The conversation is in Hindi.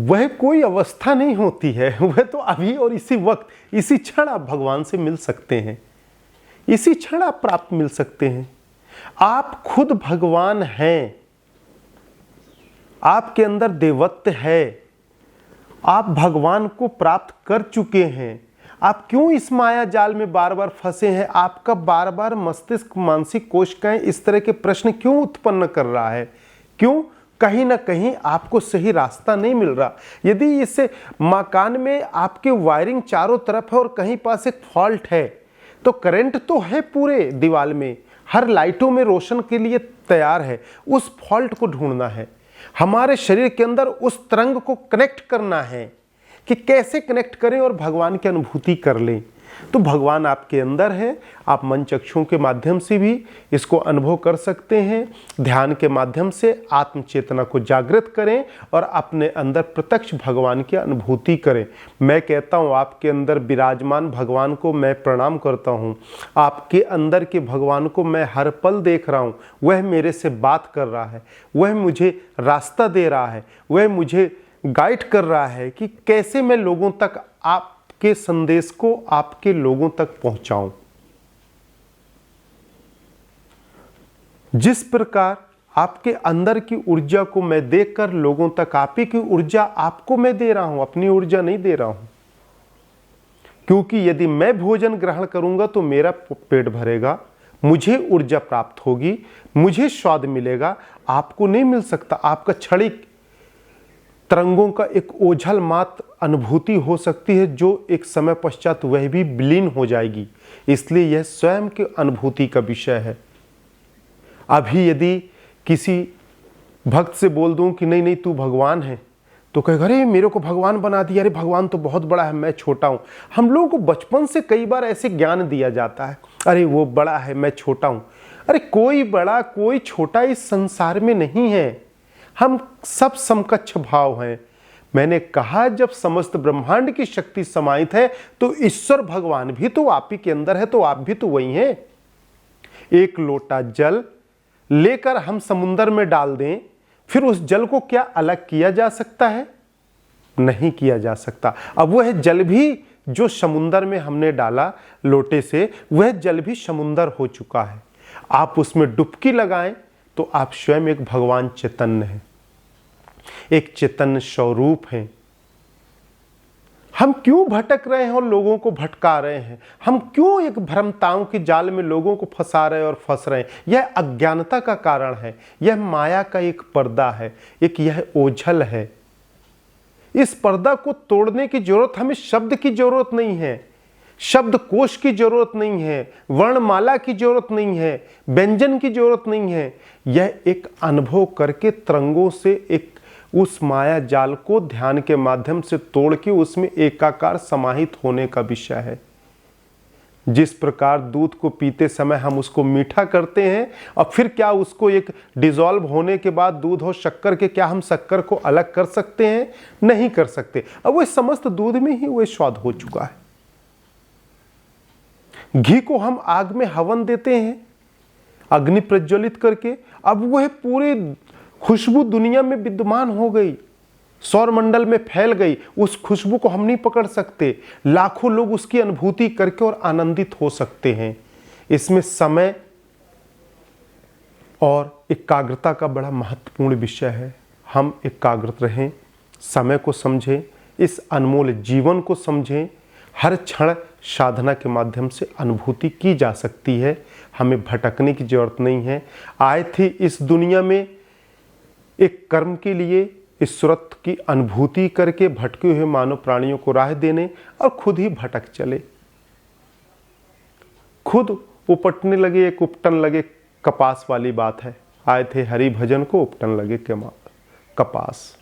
वह कोई अवस्था नहीं होती है, वह तो अभी और इसी वक्त इसी क्षण आप भगवान से मिल सकते हैं, इसी क्षण आप प्राप्त मिल सकते हैं। आप खुद भगवान हैं, आपके अंदर देवत्व है, आप भगवान को प्राप्त कर चुके हैं। आप क्यों इस माया जाल में बार बार फंसे हैं? आपका बार बार मस्तिष्क, मानसिक कोशिकाएं इस तरह के प्रश्न क्यों उत्पन्न कर रहा है? क्यों? कहीं ना कहीं आपको सही रास्ता नहीं मिल रहा। यदि इस मकान में आपके वायरिंग चारों तरफ है और कहीं पास एक फॉल्ट है, तो करंट तो है पूरे दीवार में, हर लाइटों में रोशन के लिए तैयार है, उस फॉल्ट को ढूंढना है। हमारे शरीर के अंदर उस तरंग को कनेक्ट करना है कि कैसे कनेक्ट करें और भगवान की अनुभूति कर लें। तो भगवान आपके अंदर है, आप मन चक्षुओं के माध्यम से भी इसको अनुभव कर सकते हैं। ध्यान के माध्यम से आत्म चेतना को जागृत करें और अपने अंदर प्रत्यक्ष भगवान की अनुभूति करें। मैं कहता हूँ, आपके अंदर विराजमान भगवान को मैं प्रणाम करता हूँ। आपके अंदर के भगवान को मैं हर पल देख रहा हूँ। वह मेरे से बात कर रहा है, वह मुझे रास्ता दे रहा है, वह मुझे गाइड कर रहा है कि कैसे मैं लोगों तक आपके संदेश को आपके लोगों तक पहुंचाऊं। जिस प्रकार आपके अंदर की ऊर्जा को मैं देखकर लोगों तक, आप ही की ऊर्जा आपको मैं दे रहा हूं, अपनी ऊर्जा नहीं दे रहा हूं। क्योंकि यदि मैं भोजन ग्रहण करूंगा तो मेरा पेट भरेगा, मुझे ऊर्जा प्राप्त होगी, मुझे स्वाद मिलेगा, आपको नहीं मिल सकता। आपका क्षणिक तरंगों का एक ओझल मात्र अनुभूति हो सकती है, जो एक समय पश्चात वह भी विलीन हो जाएगी। इसलिए यह स्वयं की अनुभूति का विषय है। अभी यदि किसी भक्त से बोल दूं कि नहीं नहीं तू भगवान है, तो कहेगा अरे मेरे को भगवान बना दिया, अरे भगवान तो बहुत बड़ा है, मैं छोटा हूं। हम लोगों को बचपन से कई बार ऐसे ज्ञान दिया जाता है, अरे वो बड़ा है, मैं छोटा हूं। अरे कोई बड़ा कोई छोटा इस संसार में नहीं है, हम सब समकक्ष भाव हैं। मैंने कहा जब समस्त ब्रह्मांड की शक्ति समाहित है तो ईश्वर भगवान भी तो आप ही के अंदर है, तो आप भी तो वही हैं। एक लोटा जल लेकर हम समुद्र में डाल दें, फिर उस जल को क्या अलग किया जा सकता है? नहीं किया जा सकता। अब वह जल भी जो समुद्र में हमने डाला लोटे से, वह जल भी समुद्र हो चुका है। आप उसमें डुबकी लगाएं तो आप स्वयं एक भगवान चैतन्य हैं, एक चैतन्य स्वरूप हैं। हम क्यों भटक रहे हैं और लोगों को भटका रहे हैं? हम क्यों एक भ्रमताओं के जाल में लोगों को फंसा रहे और फंस रहे हैं? यह अज्ञानता का कारण है, यह माया का एक पर्दा है, एक यह ओझल है। इस पर्दा को तोड़ने की जरूरत, हमें शब्द की जरूरत नहीं है, शब्द कोश की जरूरत नहीं है, वर्णमाला की जरूरत नहीं है, व्यंजन की जरूरत नहीं है। यह एक अनुभव करके तरंगों से एक उस माया जाल को ध्यान के माध्यम से तोड़ के उसमें एकाकार समाहित होने का विषय है। जिस प्रकार दूध को पीते समय हम उसको मीठा करते हैं और फिर क्या उसको एक डिसॉल्व होने के बाद दूध और शक्कर के, क्या हम शक्कर को अलग कर सकते हैं? नहीं कर सकते। अब वह समस्त दूध में ही वह स्वाद हो चुका है। घी को हम आग में हवन देते हैं अग्नि प्रज्वलित करके, अब वह पूरी खुशबू दुनिया में विद्यमान हो गई, सौरमंडल में फैल गई। उस खुशबू को हम नहीं पकड़ सकते, लाखों लोग उसकी अनुभूति करके और आनंदित हो सकते हैं। इसमें समय और एकाग्रता का बड़ा महत्वपूर्ण विषय है। हम एकाग्रत रहें, समय को समझें, इस अनमोल जीवन को समझें। हर क्षण साधना के माध्यम से अनुभूति की जा सकती है, हमें भटकने की जरूरत नहीं है। आए थे इस दुनिया में एक कर्म के लिए, ईश्वरत्व की अनुभूति करके भटके हुए मानव प्राणियों को राह देने, और खुद ही भटक चले, खुद उपटने लगे, एक उपटन लगे। कपास वाली बात है, आए थे हरि भजन को, उपटन लगे कपास।